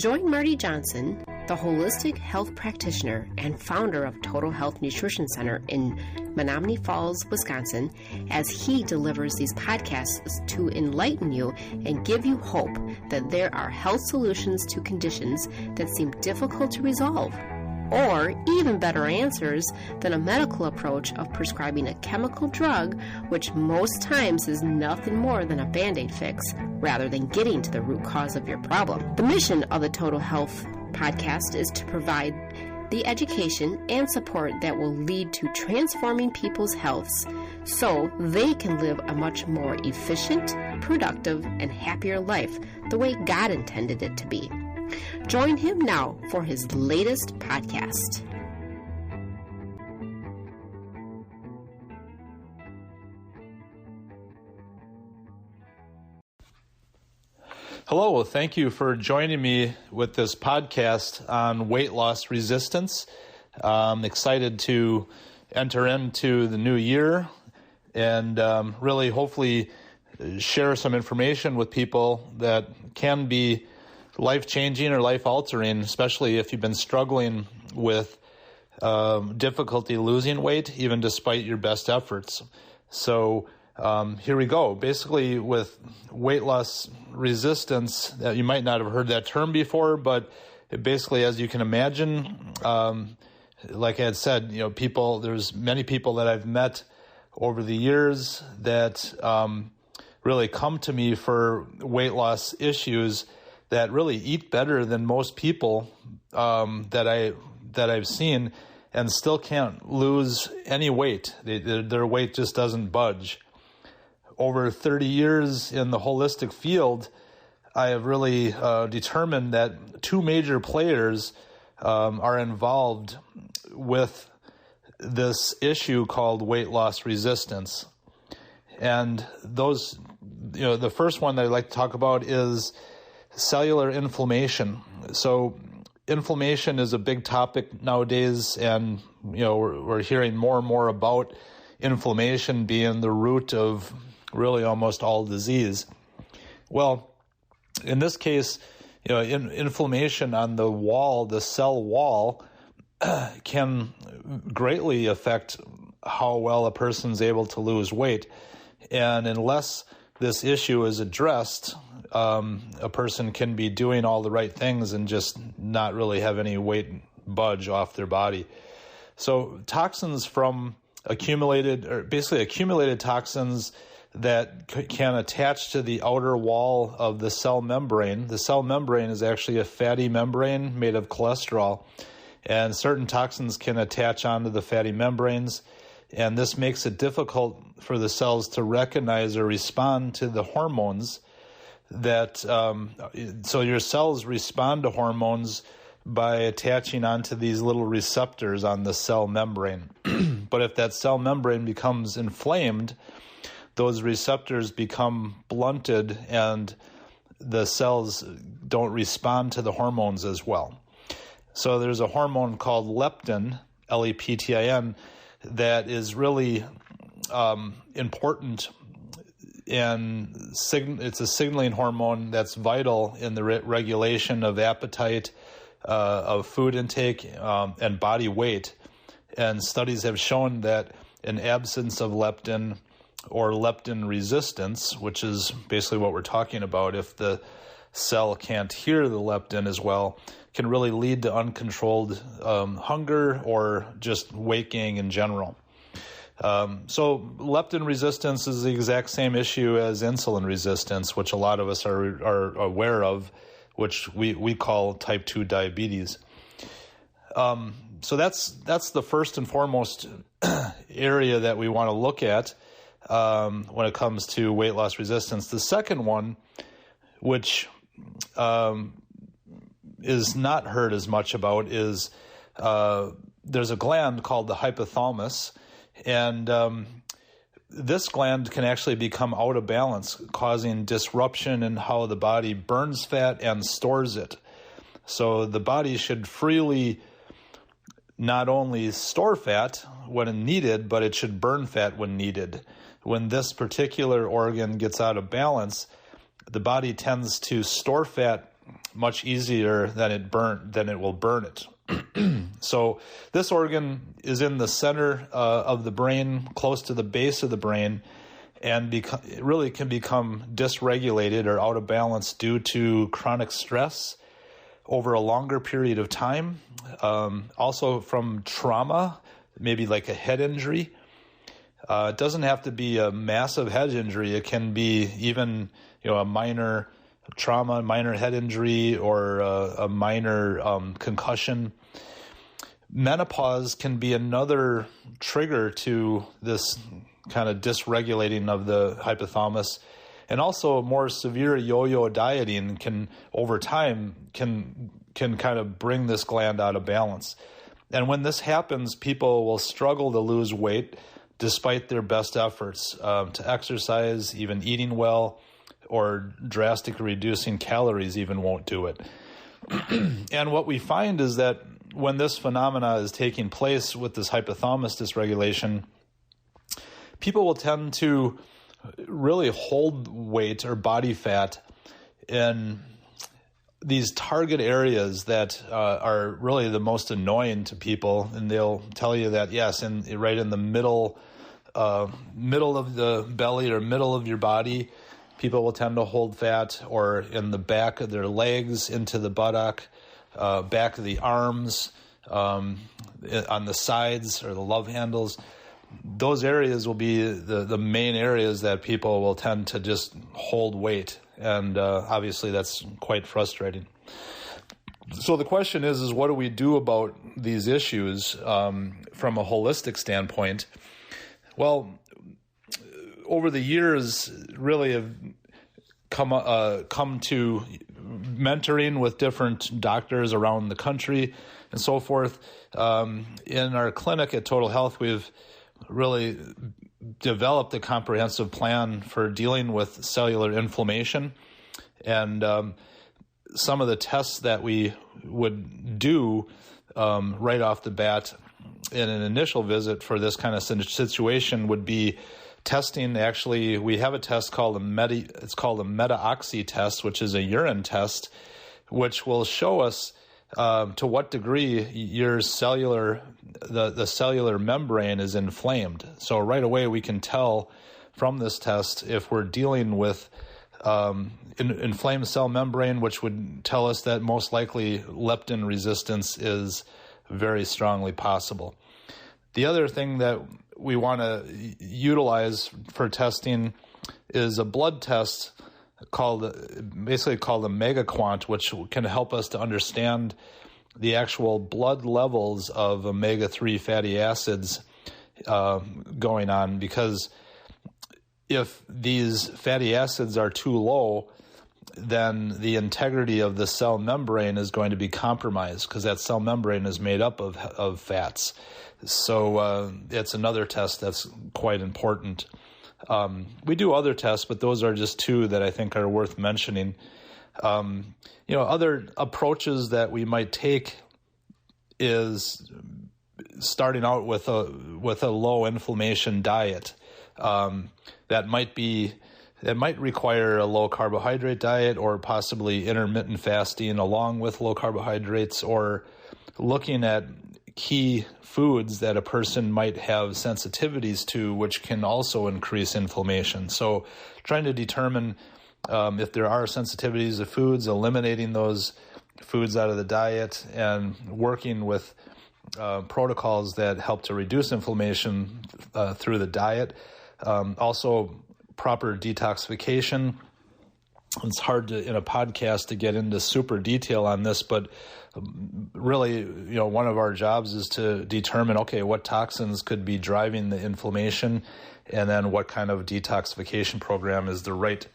Join Marty Johnson, the holistic health practitioner and founder of Total Health Nutrition Center in Menominee Falls, Wisconsin, as he delivers these podcasts to enlighten you and give you hope that there are health solutions to conditions that seem difficult to resolve, or even better answers than a medical approach of prescribing a chemical drug, which most times is nothing more than a Band-Aid fix, rather than getting to the root cause of your problem. The mission of the Total Health podcast is to provide the education and support that will lead to transforming people's healths so they can live a much more efficient, productive, and happier life the way God intended it to be. Join him now for his latest podcast. Hello, thank you for joining me with this podcast on weight loss resistance. I'm excited to enter into the new year and really hopefully share some information with people that can be life-changing or life-altering, especially if you've been struggling with difficulty losing weight, even despite your best efforts. So here we go. Basically, with weight loss resistance, you might not have heard that term before, but it basically, as you can imagine, like I had said, there's many people that I've met over the years that really come to me for weight loss issues that really eat better than most people that I've seen and still can't lose any weight. Their weight just doesn't budge. Over 30 years in the holistic field, I have really determined that two major players are involved with this issue called weight loss resistance. And those, the first one that I'd like to talk about is cellular inflammation. So inflammation is a big topic nowadays, and we're hearing more and more about inflammation being the root of really almost all disease. Well, in this case, inflammation on the wall, the cell wall, can greatly affect how well a person's able to lose weight. And unless this issue is addressed, a person can be doing all the right things and just not really have any weight budge off their body. So toxins from accumulated toxins that can attach to the outer wall of the cell membrane. The cell membrane is actually a fatty membrane made of cholesterol, and certain toxins can attach onto the fatty membranes, and this makes it difficult for the cells to recognize or respond to the hormones that, so your cells respond to hormones by attaching onto these little receptors on the cell membrane. But if that cell membrane becomes inflamed, those receptors become blunted and the cells don't respond to the hormones as well. So there's a hormone called leptin, Leptin, that is really important, and it's a signaling hormone that's vital in the regulation of appetite, of food intake, and body weight. And studies have shown that an absence of leptin or leptin resistance, which is basically what we're talking about, if the cell can't hear the leptin as well, can really lead to uncontrolled hunger or just weight gain in general. So leptin resistance is the exact same issue as insulin resistance, which a lot of us are aware of, which we call type 2 diabetes. So that's the first and foremost area that we want to look at when it comes to weight loss resistance. The second one, which is not heard as much about, is there's a gland called the hypothalamus, and this gland can actually become out of balance, causing disruption in how the body burns fat and stores it. So the body should freely not only store fat when needed, but it should burn fat when needed. When this particular organ gets out of balance, the body tends to store fat much easier than it will burn it. So this organ is in the center of the brain, close to the base of the brain, and it really can become dysregulated or out of balance due to chronic stress over a longer period of time. Also from trauma, maybe like a head injury. It doesn't have to be a massive head injury. It can be even, a minor trauma, minor head injury, or a minor concussion. Menopause can be another trigger to this kind of dysregulating of the hypothalamus, and also more severe yo-yo dieting can kind of bring this gland out of balance. And when this happens, people will struggle to lose weight despite their best efforts to exercise, even eating well, or drastically reducing calories even won't do it. And what we find is that when this phenomena is taking place with this hypothalamus dysregulation, people will tend to really hold weight or body fat in these target areas that are really the most annoying to people. And they'll tell you that, yes, right in the middle of the belly or middle of your body, people will tend to hold fat, or in the back of their legs into the buttock, back of the arms, on the sides or the love handles. Those areas will be the main areas that people will tend to just hold weight. And obviously that's quite frustrating. So the question is what do we do about these issues from a holistic standpoint? Well, over the years, really have come to mentoring with different doctors around the country and so forth. In our clinic at Total Health, we've really developed a comprehensive plan for dealing with cellular inflammation. And some of the tests that we would do right off the bat in an initial visit for this kind of situation would be testing. Actually, we have a test called it's called a meta-oxy test, which is a urine test, which will show us to what degree your the cellular membrane is inflamed. So right away we can tell from this test if we're dealing with inflamed cell membrane, which would tell us that most likely leptin resistance is very strongly possible. The other thing that we want to utilize for testing is a blood test called a megaquant, which can help us to understand the actual blood levels of omega-3 fatty acids going on. Because if these fatty acids are too low, then the integrity of the cell membrane is going to be compromised, because that cell membrane is made up of fats. So it's another test that's quite important. We do other tests, but those are just two that I think are worth mentioning. Other approaches that we might take is starting out with a low inflammation diet. That might require a low carbohydrate diet, or possibly intermittent fasting along with low carbohydrates, or looking at key foods that a person might have sensitivities to, which can also increase inflammation. So trying to determine if there are sensitivities to foods, eliminating those foods out of the diet, and working with protocols that help to reduce inflammation through the diet. Also, proper detoxification. It's hard to, in a podcast, to get into super detail on this, but really, one of our jobs is to determine, okay, what toxins could be driving the inflammation, and then what kind of detoxification program is the right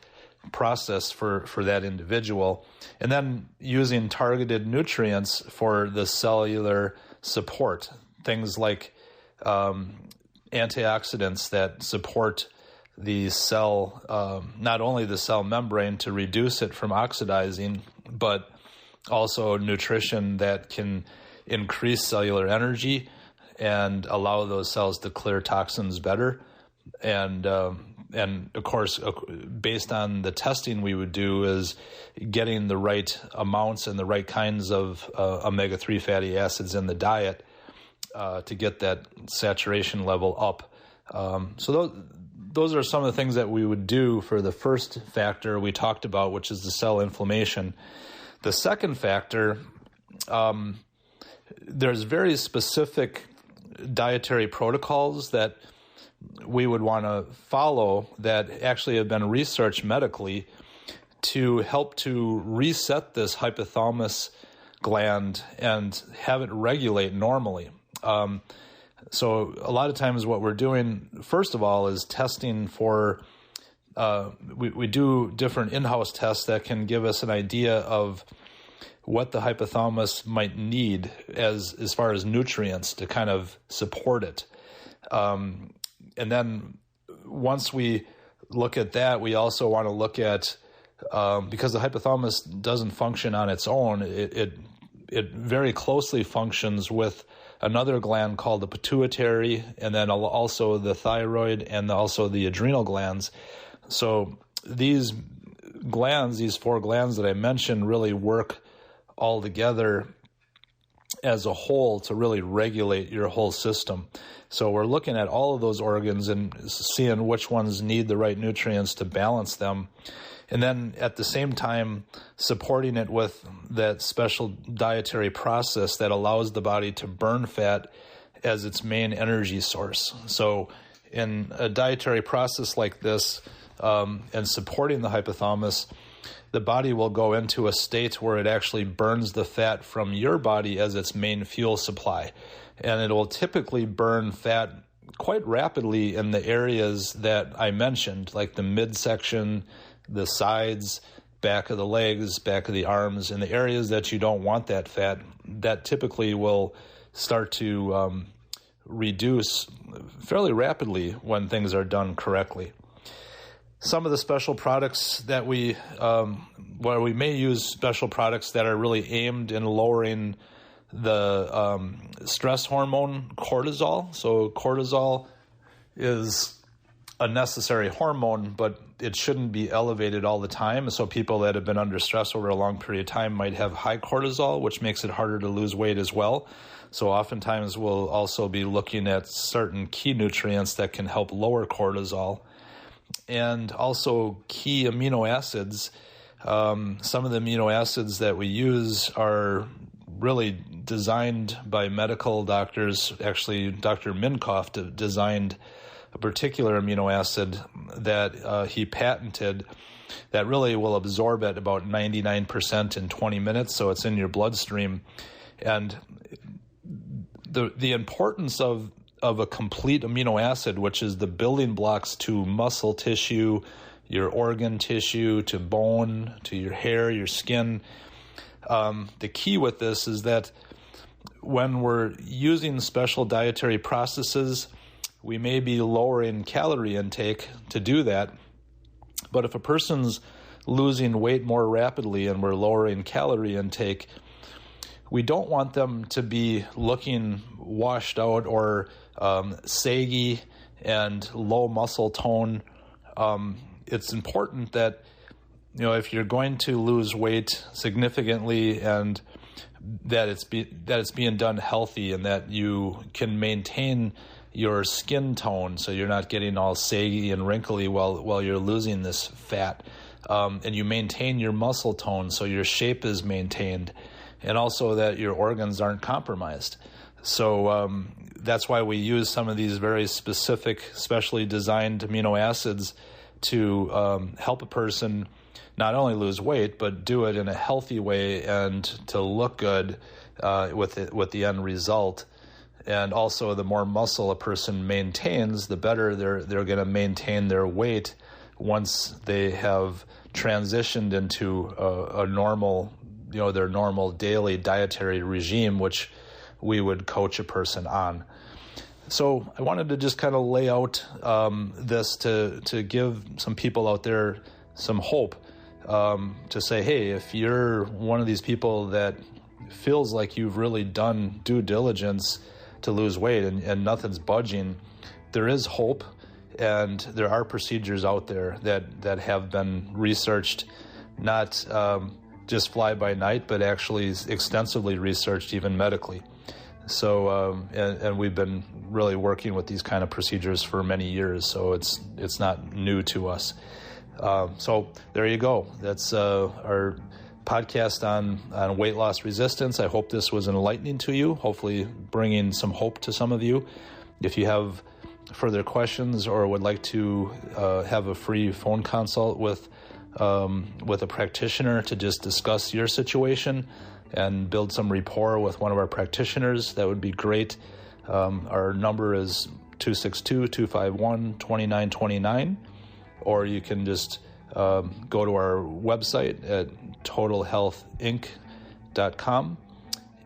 process for that individual. And then using targeted nutrients for the cellular support, things like antioxidants that support the cell, not only the cell membrane to reduce it from oxidizing, but also nutrition that can increase cellular energy and allow those cells to clear toxins better, and And of course, based on the testing we would do is getting the right amounts and the right kinds of omega-3 fatty acids in the diet to get that saturation level up. So those are some of the things that we would do for the first factor we talked about, which is the cell inflammation. The second factor, there's very specific dietary protocols that we would want to follow that actually have been researched medically to help to reset this hypothalamus gland and have it regulate normally. So a lot of times what we're doing, first of all, is testing for, we do different in-house tests that can give us an idea of what the hypothalamus might need as far as nutrients to kind of support it. And then once we look at that, we also want to look at, because the hypothalamus doesn't function on its own, it very closely functions with another gland called the pituitary, and then also the thyroid and also the adrenal glands. So these glands, these 4 glands that I mentioned, really work all together as a whole to really regulate your whole system. So we're looking at all of those organs and seeing which ones need the right nutrients to balance them. And then at the same time, supporting it with that special dietary process that allows the body to burn fat as its main energy source. So in a dietary process like this, and supporting the hypothalamus, the body will go into a state where it actually burns the fat from your body as its main fuel supply. And it will typically burn fat quite rapidly in the areas that I mentioned, like the midsection, the sides, back of the legs, back of the arms, in the areas that you don't want that fat. That typically will start to reduce fairly rapidly when things are done correctly. Some of the special products that we may use special products that are really aimed in lowering the stress hormone cortisol. So cortisol is a necessary hormone, but it shouldn't be elevated all the time. So people that have been under stress over a long period of time might have high cortisol, which makes it harder to lose weight as well. So oftentimes we'll also be looking at certain key nutrients that can help lower cortisol. And also key amino acids. Some of the amino acids that we use are really designed by medical doctors. Actually, Dr. Minkoff designed a particular amino acid that he patented that really will absorb at about 99% in 20 minutes, so it's in your bloodstream. And the importance of a complete amino acid, which is the building blocks to muscle tissue, your organ tissue, to bone, to your hair, your skin. The key with this is that when we're using special dietary processes, we may be lowering calorie intake to do that. But if a person's losing weight more rapidly and we're lowering calorie intake, we don't want them to be looking washed out or saggy and low muscle tone. It's important that, if you're going to lose weight significantly and that it's being done healthy and that you can maintain your skin tone so you're not getting all saggy and wrinkly while you're losing this fat, and you maintain your muscle tone so your shape is maintained, and also that your organs aren't compromised. So that's why we use some of these very specific, specially designed amino acids to help a person not only lose weight, but do it in a healthy way and to look good with the end result. And also, the more muscle a person maintains, the better they're going to maintain their weight once they have transitioned into a normal, their normal daily dietary regime, which we would coach a person on. So I wanted to just kind of lay out this to give some people out there some hope, to say, hey, if you're one of these people that feels like you've really done due diligence to lose weight and nothing's budging, there is hope. And there are procedures out there that have been researched, not just fly by night, but actually extensively researched even medically. So, and we've been really working with these kind of procedures for many years, so it's not new to us. So there you go. That's our podcast on weight loss resistance. I hope this was enlightening to you, hopefully bringing some hope to some of you. If you have further questions or would like to have a free phone consult with a practitioner to just discuss your situation and build some rapport with one of our practitioners, that would be great. Our number is 262-251-2929, or you can just go to our website at totalhealthinc.com.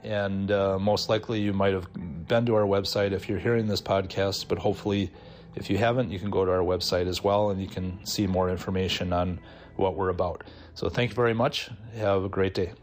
And most likely you might have been to our website if you're hearing this podcast, but hopefully if you haven't, you can go to our website as well and you can see more information on what we're about. So thank you very much. Have a great day.